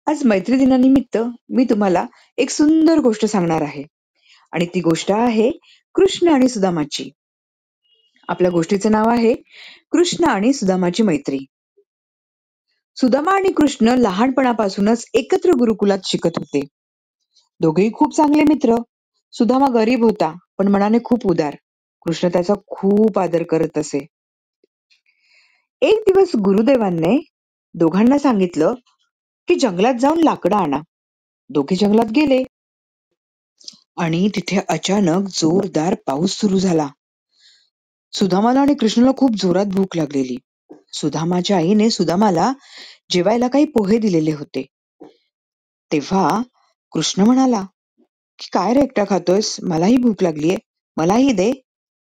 आज मैत्री दिनानिमित्त मी तुम्हाला एक सुंदर गोष्ट सांगणार आहे आणि ती गोष्ट आहे कृष्ण आणि सुदामाची. आपल्या गोष्टीचं नाव आहे कृष्ण आणि सुदामाची मैत्री. सुदामा आणि कृष्ण लहानपणापासूनच एकत्र गुरुकुलात शिकत होते. दोघेही खूप चांगले मित्र. सुदामा गरीब होता, पण मनाने खूप उदार. कृष्ण त्याचा खूप आदर करत असे. एक दिवस गुरुदेवांनी दोघांना सांगितलं की जंगलात जाऊन लाकडं आणा. दोघे जंगलात गेले आणि तिथे अचानक जोरदार पाऊस सुरू झाला. सुदामाला आणि कृष्णाला खूप जोरात भूक लागलेली. सुदामाच्या आईने सुदामाला जेवायला काही पोहे दिलेले होते. तेव्हा कृष्ण म्हणाला की काय रे एकटा खातोयस, मलाही भूक लागलीये, मलाही दे.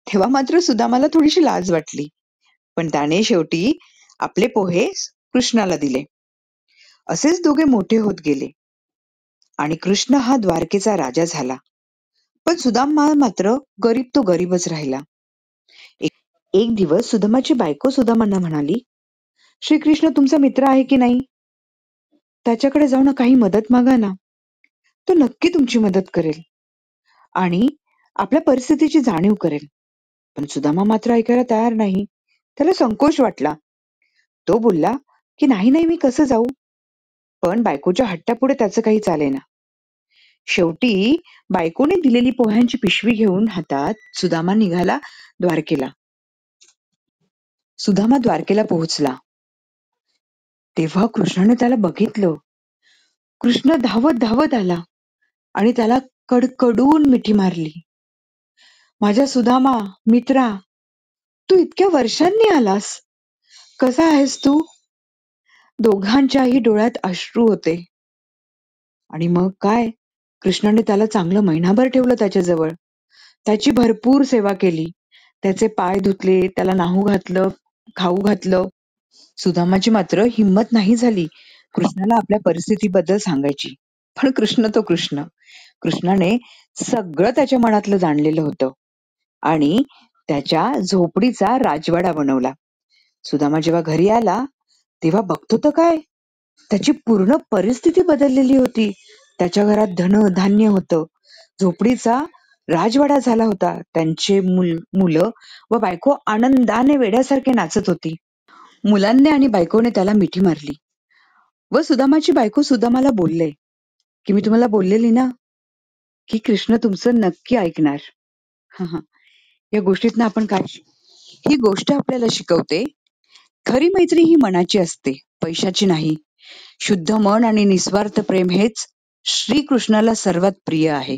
तेव्हा मात्र सुदामाला थोडीशी लाज वाटली, पण त्याने शेवटी आपले पोहे कृष्णाला दिले. असेच दोघे मोठे होत गेले आणि कृष्ण हा द्वारकेचा राजा झाला. पण सुदामा मात्र गरीब तो गरीबच राहिला. एक दिवस सुदामाची बायको सुदामांना म्हणाली, श्रीकृष्ण तुमचा मित्र आहे की नाही? त्याच्याकडे जाऊन काही मदत मागा ना. तो नक्की तुमची मदत करेल आणि आपल्या परिस्थितीची जाणीव करेल. पण सुदामा मात्र ऐकायला तयार नाही. त्याला संकोच वाटला. तो बोलला की नाही नाही, मी कसं जाऊ? पण बायकोच्या हट्टापुढे त्याचं काही चालेना. शेवटी बायकोने दिलेली पोह्यांची पिशवी घेऊन हातात सुदामा निघाला द्वारकेला. सुदामा द्वारकेला पोहोचला तेव्हा कृष्णाने त्याला बघितलं. कृष्ण धावत धावत आला आणि त्याला कडकडून मिठी मारली. माझ्या सुदामा, मित्रा, तू इतक्या वर्षांनी आलास. कसा आहेस तू? दोघांच्याही डोळ्यात अश्रू होते. आणि मग काय, कृष्णाने त्याला चांगलं महिनाभर ठेवलं त्याच्याजवळ. त्याची भरपूर सेवा केली. त्याचे पाय धुतले, त्याला न्हाऊ घातलं, खाऊ घातलं. सुदामाची मात्र हिंमत नाही झाली कृष्णाला आपल्या परिस्थितीबद्दल सांगायची. पण कृष्ण तो कृष्ण. कृष्णाने सगळं त्याच्या मनातलं जाणलेलं होतं आणि त्याच्या झोपडीचा राजवाडा बनवला. सुदामा जेव्हा घरी आला तेव्हा बघतो तर काय, त्याची पूर्ण परिस्थिती बदललेली होती. त्याच्या घरात धन धान्य होतं. झोपडीचा राजवाडा झाला होता. त्यांचे मुलं व बायको आनंदाने वेड्यासारखे नाचत होती. मुलांनी आणि बायकोने त्याला मिठी मारली व सुदामाची बायको सुदामाला बोलले की मी तुम्हाला बोललेली ना की कृष्ण तुमचं नक्की ऐकणार. हा हा, या गोष्टीतनं आपण काय ही गोष्ट आपल्याला शिकवते, खरी मैत्री ही मनाची असते, पैशाची नाही. शुद्ध मन आणि निस्वार्थ प्रेम हेच श्रीकृष्णाला सर्वात प्रिय आहे.